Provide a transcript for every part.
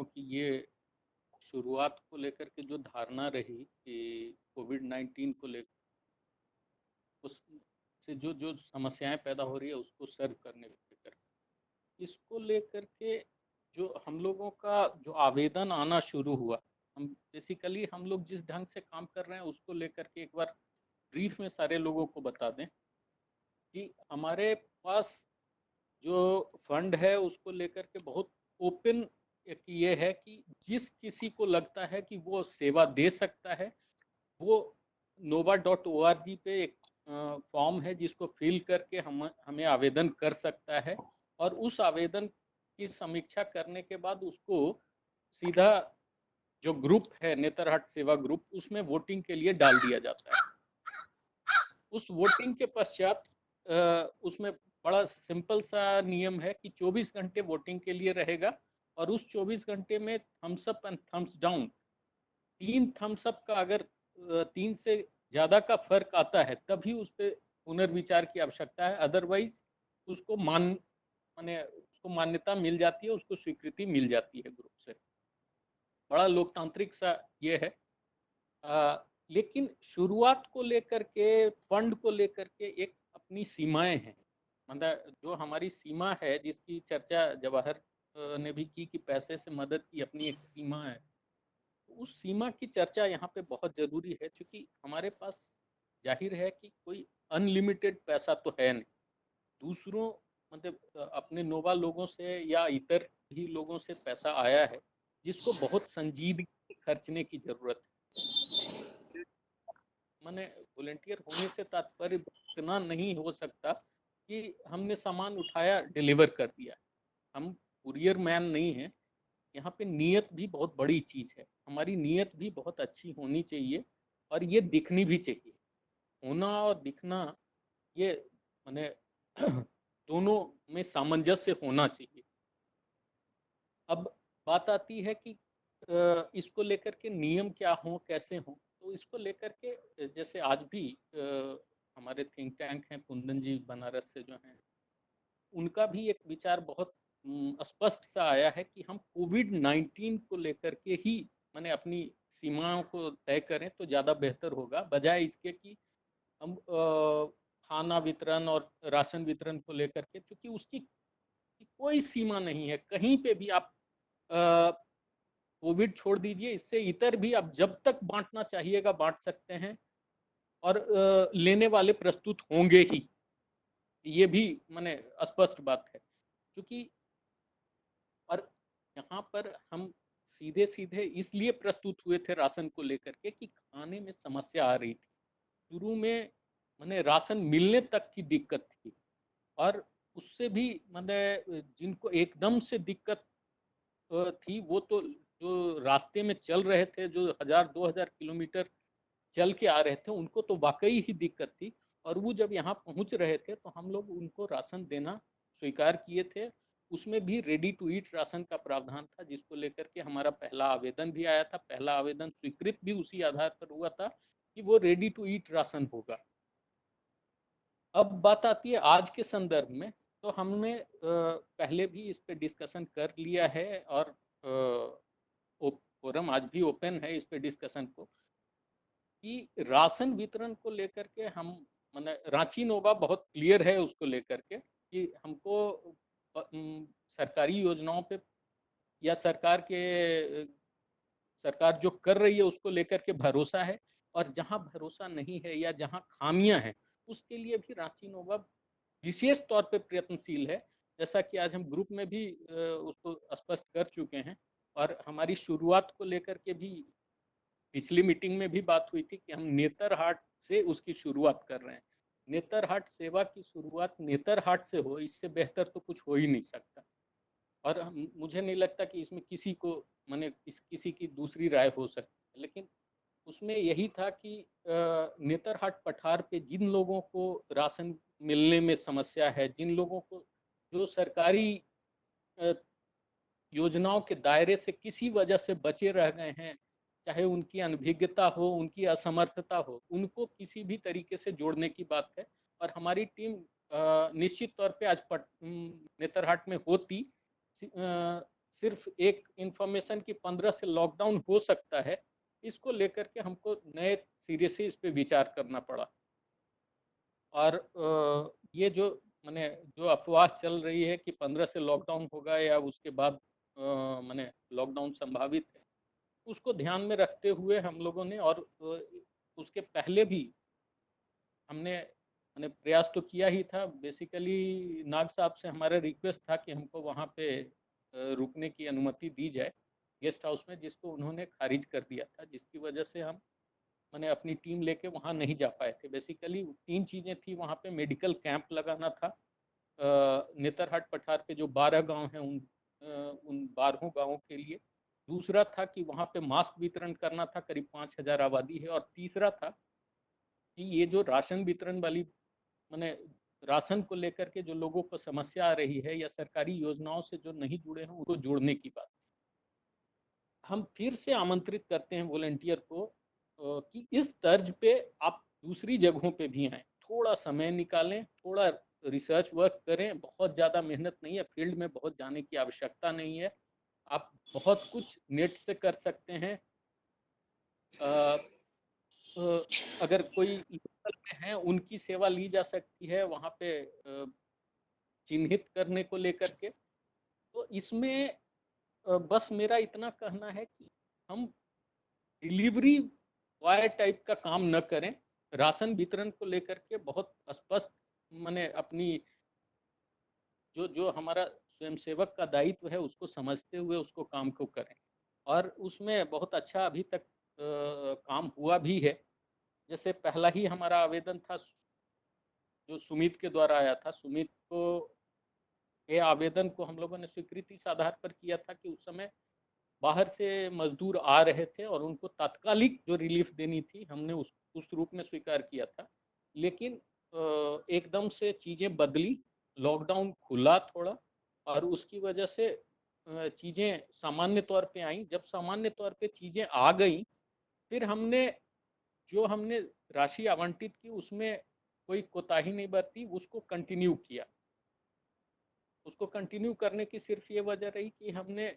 लोगों की ये शुरुआत को लेकर के जो धारणा रही कि कोविड-19 को लेकर उससे जो जो समस्याएं पैदा हो रही है उसको सर्व करने को लेकर, इसको लेकर के जो हम लोगों का जो आवेदन आना शुरू हुआ, हम बेसिकली हम लोग जिस ढंग से काम कर रहे हैं उसको लेकर के एक बार ब्रीफ में सारे लोगों को बता दें कि हमारे पास जो फंड है उसको लेकर के बहुत ओपन एक ये है कि जिस किसी को लगता है कि वो सेवा दे सकता है, वो nova.org पे एक फॉर्म है जिसको फिल करके हमें आवेदन कर सकता है, और उस आवेदन की समीक्षा करने के बाद उसको सीधा जो ग्रुप है नेतरहाट सेवा ग्रुप उसमें वोटिंग के लिए डाल दिया जाता है। उस वोटिंग के पश्चात उसमें बड़ा सिंपल सा नियम है कि 24 घंटे वोटिंग के लिए रहेगा, और उस 24 घंटे में thumbs up and thumbs down, 3 thumbs up का अगर 3 से ज़्यादा का फर्क आता है तभी उस पर पुनर्विचार की आवश्यकता है, अदरवाइज उसको माने उसको मान्यता मिल जाती है, उसको स्वीकृति मिल जाती है ग्रुप से। बड़ा लोकतांत्रिक सा ये है। लेकिन शुरुआत को लेकर के, फंड को लेकर के एक अपनी सीमाएं हैं। मतलब जो हमारी सीमा है जिसकी चर्चा जवाहर ने भी की कि पैसे से मदद की अपनी एक सीमा है, उस सीमा की चर्चा यहाँ पे बहुत ज़रूरी है, क्योंकि हमारे पास जाहिर है कि कोई अनलिमिटेड पैसा तो है नहीं। दूसरों मतलब अपने नोवा लोगों से या इतर भी लोगों से पैसा आया है जिसको बहुत संजीदगी से खर्चने की ज़रूरत है। मैंने वॉलेंटियर होने से तात्पर्य इतना नहीं हो सकता कि हमने सामान उठाया डिलीवर कर दिया, हम कुरियर मैन नहीं है। यहाँ पे नियत भी बहुत बड़ी चीज़ है, हमारी नियत भी बहुत अच्छी होनी चाहिए, और ये दिखनी भी चाहिए। होना और दिखना ये मैंने दोनों में सामंजस्य होना चाहिए। अब बात आती है कि इसको लेकर के नियम क्या हों, कैसे हों। तो इसको लेकर के जैसे आज भी हमारे थिंक टैंक हैं कुंदन जी बनारस से जो हैं, उनका भी एक विचार बहुत स्पष्ट सा आया है कि हम कोविड-19 को लेकर के ही मैंने अपनी सीमाओं को तय करें तो ज़्यादा बेहतर होगा, बजाय इसके कि हम खाना वितरण और राशन वितरण को लेकर के, क्योंकि उसकी कोई सीमा नहीं है। कहीं पे भी आप कोविड छोड़ दीजिए, इससे इतर भी आप जब तक बांटना चाहिएगा बांट सकते हैं, और लेने वाले प्रस्तुत होंगे ही, ये भी मैंने स्पष्ट बात है। क्योंकि और यहाँ पर हम सीधे सीधे इसलिए प्रस्तुत हुए थे राशन को लेकर के कि खाने में समस्या आ रही थी। शुरू में मैंने राशन मिलने तक की दिक्कत थी, और उससे भी मैंने जिनको एकदम से दिक्कत थी वो तो जो रास्ते में चल रहे थे, जो 1000-2000 किलोमीटर चल के आ रहे थे, उनको तो वाकई ही दिक्कत थी। और वो जब यहाँ पहुँच रहे थे तो हम लोग उनको राशन देना स्वीकार किए थे। उसमें भी रेडी टू ईट राशन का प्रावधान था, जिसको लेकर के हमारा पहला आवेदन भी आया था। पहला आवेदन स्वीकृत भी उसी आधार पर हुआ था कि वो रेडी टू ईट राशन होगा। अब बात आती है आज के संदर्भ में, तो हमने पहले भी इस पे डिस्कशन कर लिया है, और फोरम आज भी ओपन है इस पे डिस्कशन को, कि राशन वितरण को लेकर के हम मैंने रांची नोवा बहुत क्लियर है उसको लेकर के कि हमको सरकारी योजनाओं पे या सरकार जो कर रही है उसको लेकर के भरोसा है, और जहां भरोसा नहीं है या जहां खामियां हैं उसके लिए भी रांची नोवा विशेष तौर पे प्रयत्नशील है। जैसा कि आज हम ग्रुप में भी उसको स्पष्ट कर चुके हैं, और हमारी शुरुआत को लेकर के भी पिछली मीटिंग में भी बात हुई थी कि हम नेतरहाट से उसकी शुरुआत कर रहे हैं। नेतरहाट सेवा की शुरुआत नेतरहाट से हो, इससे बेहतर तो कुछ हो ही नहीं सकता। और मुझे नहीं लगता कि इसमें किसी को मैंने किसी की दूसरी राय हो सकती है, लेकिन उसमें यही था कि नेतरहाट पठार पे जिन लोगों को राशन मिलने में समस्या है, जिन लोगों को जो सरकारी योजनाओं के दायरे से किसी वजह से बचे रह गए हैं, चाहे उनकी अनभिज्ञता हो, उनकी असमर्थता हो, उनको किसी भी तरीके से जोड़ने की बात है। और हमारी टीम निश्चित तौर पे आज नेतरहाट में होती, सिर्फ एक इंफॉर्मेशन की 15 से लॉकडाउन हो सकता है, इसको लेकर के हमको नए सिरे से इस पे विचार करना पड़ा। और ये जो मैंने जो अफवाह चल रही है कि 15 से लॉकडाउन होगा या उसके बाद मैंने लॉकडाउन संभावित है, उसको ध्यान में रखते हुए हम लोगों ने और उसके पहले भी हमने मैंने प्रयास तो किया ही था। बेसिकली नाग साहब से हमारा रिक्वेस्ट था कि हमको वहाँ पे रुकने की अनुमति दी जाए गेस्ट हाउस में, जिसको उन्होंने खारिज कर दिया था, जिसकी वजह से हम मैंने अपनी टीम लेके वहाँ नहीं जा पाए थे। बेसिकली 3 चीज़ें थी वहाँ पे। मेडिकल कैंप लगाना था नेतरहाट पठार के जो 12 गांव हैं उन 12 गांवों के लिए। दूसरा था कि वहाँ पे मास्क वितरण करना था, करीब 5,000 आबादी है। और तीसरा था कि ये जो राशन वितरण वाली मैंने राशन को लेकर के जो लोगों को समस्या आ रही है या सरकारी योजनाओं से जो नहीं जुड़े हैं उनको जोड़ने की बात। हम फिर से आमंत्रित करते हैं वॉलेंटियर को कि इस तर्ज पे आप दूसरी जगहों पे भी आएँ, थोड़ा समय निकालें, थोड़ा रिसर्च वर्क करें। बहुत ज़्यादा मेहनत नहीं है, फील्ड में बहुत जाने की आवश्यकता नहीं है। आप बहुत कुछ नेट से कर सकते हैं। अगर कोई लोकल में है उनकी सेवा ली जा सकती है वहाँ पे चिन्हित करने को लेकर के। तो इसमें बस मेरा इतना कहना है कि हम डिलीवरी बॉय टाइप का काम न करें। राशन वितरण को लेकर के बहुत स्पष्ट मैंने अपनी जो जो हमारा स्वयंसेवक का दायित्व है उसको समझते हुए उसको काम को करें। और उसमें बहुत अच्छा अभी तक काम हुआ भी है। जैसे पहला ही हमारा आवेदन था जो सुमित के द्वारा आया था। सुमित को ये आवेदन को हम लोगों ने स्वीकृति इस आधार पर किया था कि उस समय बाहर से मजदूर आ रहे थे और उनको तात्कालिक जो रिलीफ देनी थी हमने उस रूप में स्वीकार किया था। लेकिन एकदम से चीज़ें बदली, लॉकडाउन खुला थोड़ा, और उसकी वजह से चीज़ें सामान्य तौर पे आई। जब सामान्य तौर पे चीज़ें आ गई, फिर हमने राशि आवंटित की उसमें कोई कोताही नहीं बरती, उसको कंटिन्यू किया। उसको कंटिन्यू करने की सिर्फ ये वजह रही कि हमने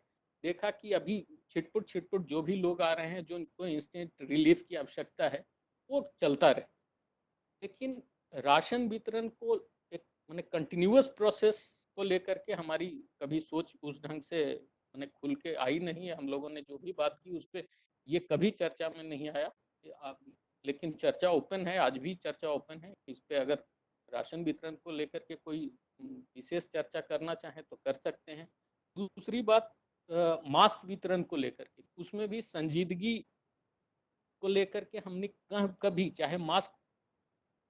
देखा कि अभी छिटपुट छिटपुट जो भी लोग आ रहे हैं जो उनको इंस्टेंट रिलीफ की आवश्यकता है वो चलता रहे। लेकिन राशन वितरण को एक मैंने कंटिन्यूअस प्रोसेस को लेकर के हमारी कभी सोच उस ढंग से मैंने खुल के आई नहीं है। हम लोगों ने जो भी बात की उस पर ये कभी चर्चा में नहीं आया। लेकिन चर्चा ओपन है, आज भी चर्चा ओपन है इस पे। अगर राशन वितरण को लेकर के कोई विशेष चर्चा करना चाहे तो कर सकते हैं। दूसरी बात मास्क वितरण को लेकर के, उसमें भी संजीदगी को लेकर के हमने कभी, चाहे मास्क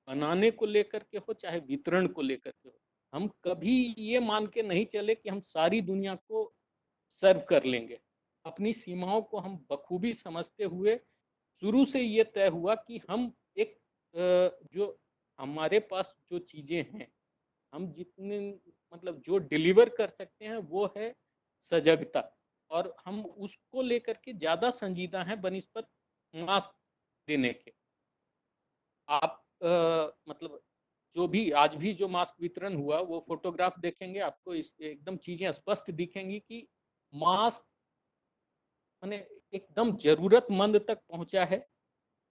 बनाने को लेकर के हो चाहे वितरण को लेकर के हो, हम कभी ये मान के नहीं चले कि हम सारी दुनिया को सर्व कर लेंगे। अपनी सीमाओं को हम बखूबी समझते हुए शुरू से ये तय हुआ कि हम एक जो हमारे पास जो चीज़ें हैं, हम जितने मतलब जो डिलीवर कर सकते हैं वो है सजगता। और हम उसको लेकर के ज़्यादा संजीदा हैं बनिस्बत मास्क देने के। आप मतलब जो भी आज भी जो मास्क वितरण हुआ वो फोटोग्राफ देखेंगे आपको इस एकदम चीज़ें स्पष्ट दिखेंगी कि मास्क मैंने एकदम जरूरतमंद तक पहुंचा है।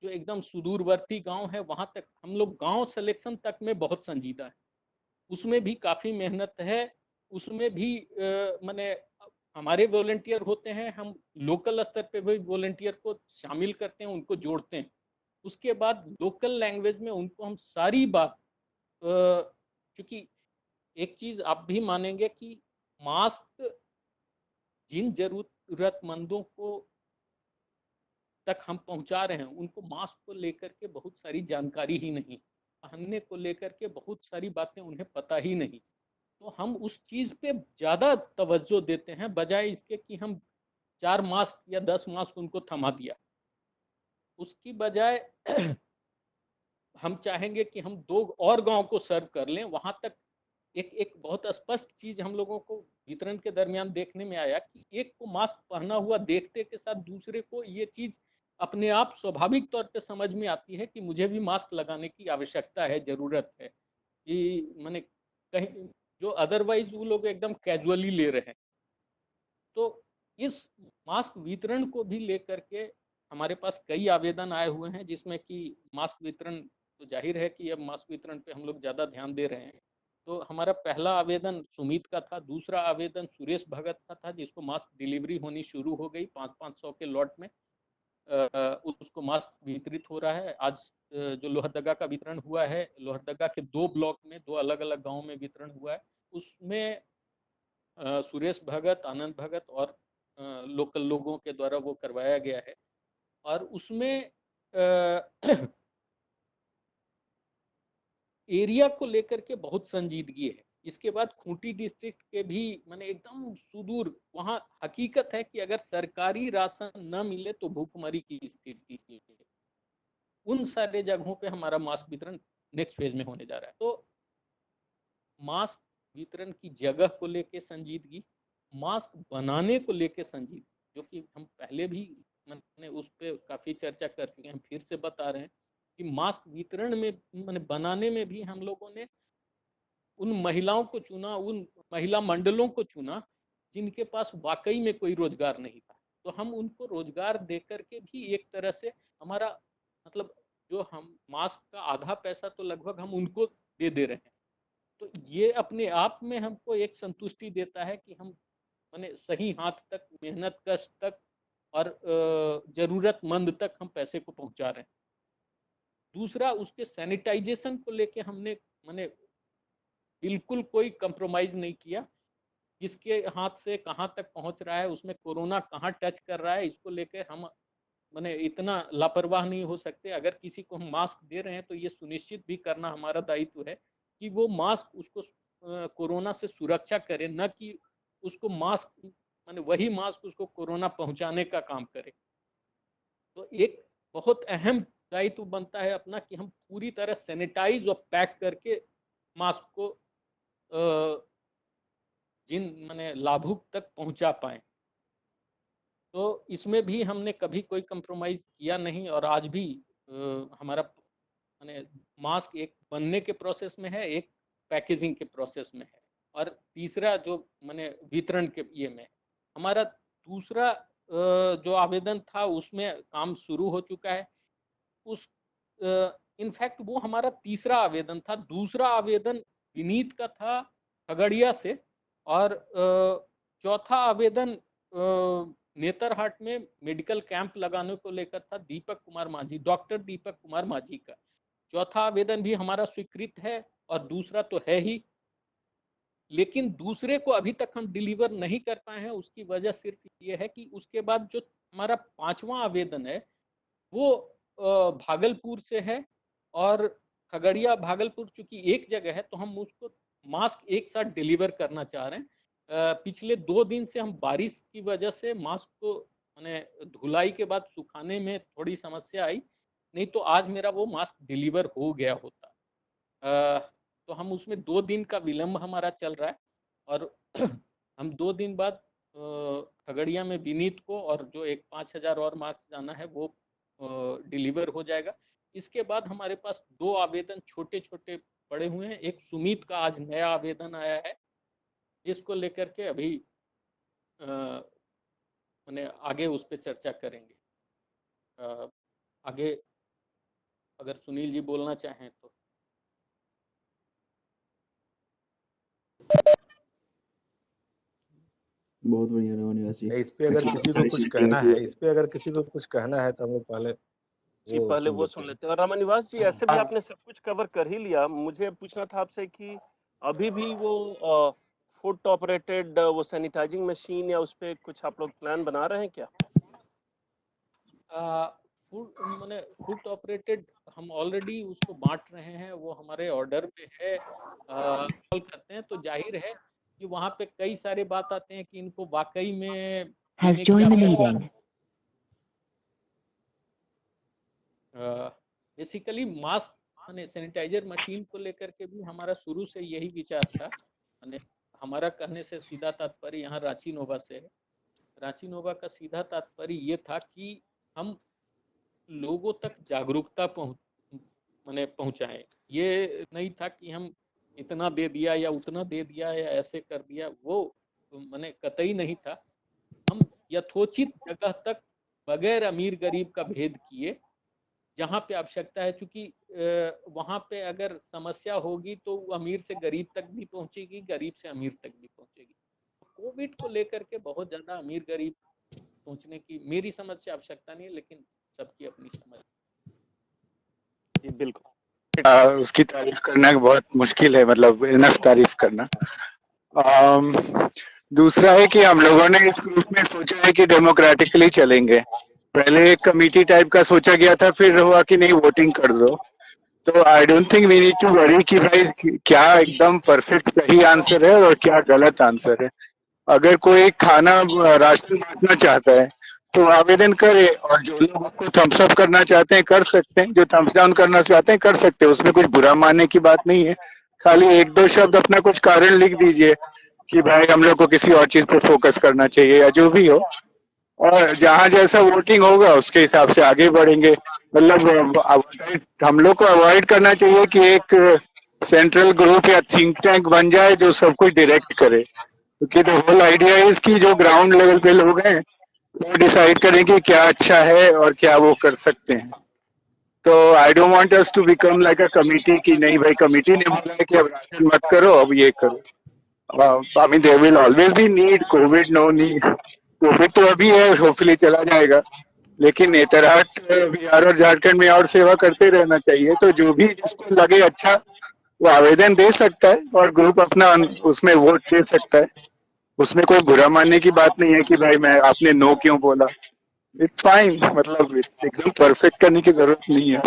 जो एकदम सुदूरवर्ती गांव है वहां तक हम लोग गांव सिलेक्शन तक में बहुत संजीदा है। उसमें भी काफ़ी मेहनत है। उसमें भी मैंने हमारे वॉलेंटियर होते हैं, हम लोकल स्तर पे भी वॉलेंटियर को शामिल करते हैं, उनको जोड़ते हैं। उसके बाद लोकल लैंग्वेज में उनको हम सारी बात क्योंकि एक चीज़ आप भी मानेंगे कि मास्क जिन जरूरतमंदों को तक हम पहुंचा रहे हैं उनको मास्क को लेकर के बहुत सारी जानकारी ही नहीं, पहनने को लेकर के बहुत सारी बातें उन्हें पता ही नहीं। तो हम उस चीज़ पे ज़्यादा तवज्जो देते हैं बजाय इसके कि हम 4 मास्क या 10 मास्क उनको थमा दिया। उसकी बजाय हम चाहेंगे कि हम 2 और गांव को सर्व कर लें। वहाँ तक एक एक बहुत स्पष्ट चीज़ हम लोगों को वितरण के दरमियान देखने में आया कि एक को मास्क पहना हुआ देखते के साथ दूसरे को ये चीज़ अपने आप स्वाभाविक तौर पे समझ में आती है कि मुझे भी मास्क लगाने की आवश्यकता है, ज़रूरत है। कि मैंने कहीं जो अदरवाइज वो लोग एकदम कैजुअली ले रहे हैं। तो इस मास्क वितरण को भी लेकर के हमारे पास कई आवेदन आए हुए हैं, जिसमें कि मास्क वितरण तो जाहिर है कि अब मास्क वितरण पे हम लोग ज़्यादा ध्यान दे रहे हैं। तो हमारा पहला आवेदन सुमित का था, दूसरा आवेदन सुरेश भगत का था, जिसको मास्क डिलीवरी होनी शुरू हो गई 500-500 के लॉट में। उसको मास्क वितरित हो रहा है आज। जो लोहरदगा का वितरण हुआ है, लोहरदगा के 2 ब्लॉक में 2 अलग अलग गाँव में वितरण हुआ है। उसमें सुरेश भगत, आनंद भगत और लोकल लोगों के द्वारा वो करवाया गया है। और उसमें एरिया को लेकर के बहुत संजीदगी है। इसके बाद खूंटी डिस्ट्रिक्ट के भी माने एकदम सुदूर, वहाँ हकीकत है कि अगर सरकारी राशन न मिले तो भूखमरी की स्थिति है। उन सारे जगहों पे हमारा मास्क वितरण नेक्स्ट फेज में होने जा रहा है। तो मास्क वितरण की जगह को लेके संजीदगी, मास्क बनाने को लेके संजीदगी, जो कि हम पहले भी मैंने उस पर काफ़ी चर्चा कर चुके हैं, फिर से बता रहे हैं कि मास्क वितरण में मैंने बनाने में भी हम लोगों ने उन महिलाओं को चुना, उन महिला मंडलों को चुना जिनके पास वाकई में कोई रोजगार नहीं था। तो हम उनको रोजगार दे करके भी एक तरह से हमारा मतलब जो हम मास्क का आधा पैसा तो लगभग हम उनको दे दे रहे हैं। तो ये अपने आप में हमको एक संतुष्टि देता है कि हम माने सही हाथ तक, मेहनत कश तक और जरूरतमंद तक हम पैसे को पहुंचा रहे हैं। दूसरा, उसके सैनिटाइजेशन को लेके हमने माने बिल्कुल कोई कंप्रोमाइज नहीं किया। किसके हाथ से कहाँ तक पहुंच रहा है, उसमें कोरोना कहाँ टच कर रहा है, इसको लेके हम माने इतना लापरवाह नहीं हो सकते। अगर किसी को हम मास्क दे रहे हैं तो ये सुनिश्चित भी करना हमारा दायित्व है कि वो मास्क उसको कोरोना से सुरक्षा करे, न कि उसको मास्क माने वही मास्क उसको कोरोना पहुंचाने का काम करे। तो एक बहुत अहम दायित्व बनता है अपना कि हम पूरी तरह सैनिटाइज और पैक करके मास्क को जिन माने लाभुक तक पहुंचा पाए। तो इसमें भी हमने कभी कोई कंप्रोमाइज किया नहीं, और आज भी हमारा माने मास्क एक बनने के प्रोसेस में है, एक पैकेजिंग के प्रोसेस में है, और तीसरा जो माने वितरण के ये में हमारा दूसरा जो आवेदन था उसमें काम शुरू हो चुका है। उस इनफैक्ट वो हमारा तीसरा आवेदन था। दूसरा आवेदन विनीत का था खगड़िया से, और चौथा आवेदन नेतरहाट में मेडिकल कैंप लगाने को लेकर था दीपक कुमार माझी, डॉक्टर दीपक कुमार माझी का। चौथा आवेदन भी हमारा स्वीकृत है और दूसरा तो है ही, लेकिन दूसरे को अभी तक हम डिलीवर नहीं कर पाए हैं। उसकी वजह सिर्फ ये है कि उसके बाद जो हमारा पांचवा आवेदन है वो भागलपुर से है, और खगड़िया भागलपुर चूंकि एक जगह है तो हम उसको मास्क एक साथ डिलीवर करना चाह रहे हैं। पिछले 2 दिन से हम बारिश की वजह से मास्क को मैंने धुलाई के बाद सुखाने में थोड़ी समस्या आई, नहीं तो आज मेरा वो मास्क डिलीवर हो गया होता। तो हम उसमें 2 दिन का विलंब हमारा चल रहा है, और हम 2 दिन बाद खगड़िया में विनीत को और जो एक 5,000 और मार्क्स जाना है वो डिलीवर हो जाएगा। इसके बाद हमारे पास 2 आवेदन छोटे छोटे पड़े हुए हैं। एक सुमित का आज नया आवेदन आया है, जिसको लेकर के अभी मैंने आगे उस पर चर्चा करेंगे। आगे अगर सुनील जी बोलना चाहें तो। बहुत बढ़िया रहा निवासी। इस पे अगर किसी को कुछ कहना है, इस पे अगर किसी को कुछ कहना है तो हम लोग पहले जी पहले वो सुन लेते हैं। और रामा निवास जी, ऐसे भी आपने सब कुछ कवर कर ही लिया। मुझे पूछना था आपसे कि अभी भी वो फुट ऑपरेटेड वो सैनिटाइजिंग मशीन या उस पे कुछ आप लोग प्लान बना रहे हैं क्या? फूड मैंने फुट ऑपरेटेड हम ऑलरेडी उसको बांट रहे हैं, वो हमारे ऑर्डर पे है। कॉल करते हैं तो जाहिर है कि वहाँ पे कई सारे बात आते हैं कि इनको वाकई में देने की आवश्यकता। बेसिकली मास्क माने सैनिटाइजर मशीन को लेकर के भी हमारा शुरू से यही विचार था। माने हमारा कहने से सीधा तात्पर्य यहाँ रांची नोवा से है। रांची नोवा का सीधा तात्पर्य ये था कि हम लोगों तक जागरूकता माने पहुंचाएं। ये नहीं था कि हम इतना दे दिया या उतना दे दिया या ऐसे कर दिया, वो माने कतई नहीं था। यथोचित जगह तक बगैर अमीर गरीब का भेद किए, जहाँ पे आवश्यकता है, चूंकि वहाँ पे अगर समस्या होगी तो अमीर से गरीब तक भी पहुंचेगी, गरीब से अमीर तक भी पहुंचेगी। कोविड को लेकर के बहुत ज्यादा अमीर गरीब सोचने की मेरी समझ से आवश्यकता नहीं है, लेकिन सबकी अपनी समझ। जी बिल्कुल। उसकी तारीफ करना बहुत मुश्किल है, मतलब इनफ तारीफ करना। दूसरा है कि हम लोगों ने इस ग्रुप में सोचा है कि डेमोक्रेटिकली चलेंगे। पहले एक कमेटी टाइप का सोचा गया था, फिर हुआ कि नहीं वोटिंग कर दो। तो I don't think we need to worry कि भाई क्या एकदम परफेक्ट सही आंसर है और क्या गलत आंसर है। अगर कोई खाना राशन बांटना चाहता है तो आवेदन करे, और जो लोग उसको थम्स अप करना चाहते हैं कर सकते हैं, जो थम्स डाउन करना चाहते हैं कर सकते हैं, उसमें कुछ बुरा मानने की बात नहीं है। खाली एक दो शब्द अपना कुछ कारण लिख दीजिए कि भाई हम लोग को किसी और चीज पर फोकस करना चाहिए या जो भी हो, और जहाँ जैसा वोटिंग होगा उसके हिसाब से आगे बढ़ेंगे। मतलब हम लोग को अवॉइड करना चाहिए कि एक सेंट्रल ग्रुप या थिंक टैंक बन जाए जो सब कुछ डायरेक्ट करे, क्योंकि द होल आइडिया इज कि जो ग्राउंड लेवल पे लोग हैं वो डिसाइड करें कि क्या अच्छा है और क्या वो कर सकते हैं। तो I don't want us to become like a committee कि नहीं भाई कमिटी ने बोला है कि अब राशन मत करो, अब ये करो। I mean there will always be need, Covid no need, Covid तो अभी है, होपफुली चला जाएगा, लेकिन नेतरहाट बिहार और झारखंड में और सेवा करते रहना चाहिए। तो जो भी जिसको लगे अच्छा वो आवेदन दे सकता है और ग्रुप अपना उसमें वोट दे सकता है। उसमें कोई बुरा मानने की बात नहीं है कि भाई मैं आपने नो क्यों बोला। इट्स फाइन, मतलब एकदम परफेक्ट करने की जरूरत नहीं है।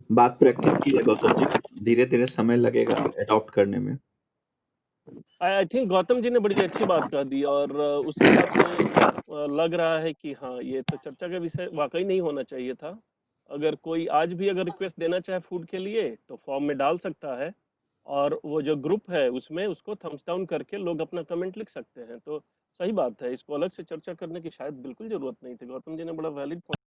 बात प्रैक्टिस की है गौतम जी, धीरे धीरे समय लगेगा अडॉप्ट करने में। आई थिंक गौतम जी ने बड़ी अच्छी बात कह दी, और उस हिसाब से लग रहा है कि हाँ ये तो चर्चा का विषय वाकई नहीं होना चाहिए था। अगर कोई आज भी अगर रिक्वेस्ट देना चाहे फूड के लिए तो फॉर्म में डाल सकता है, और वो जो ग्रुप है उसमें उसको थम्स डाउन करके लोग अपना कमेंट लिख सकते हैं। तो सही बात है, इसको अलग से चर्चा करने की शायद बिल्कुल जरूरत नहीं थी। गौतम जी ने बड़ा वैलिड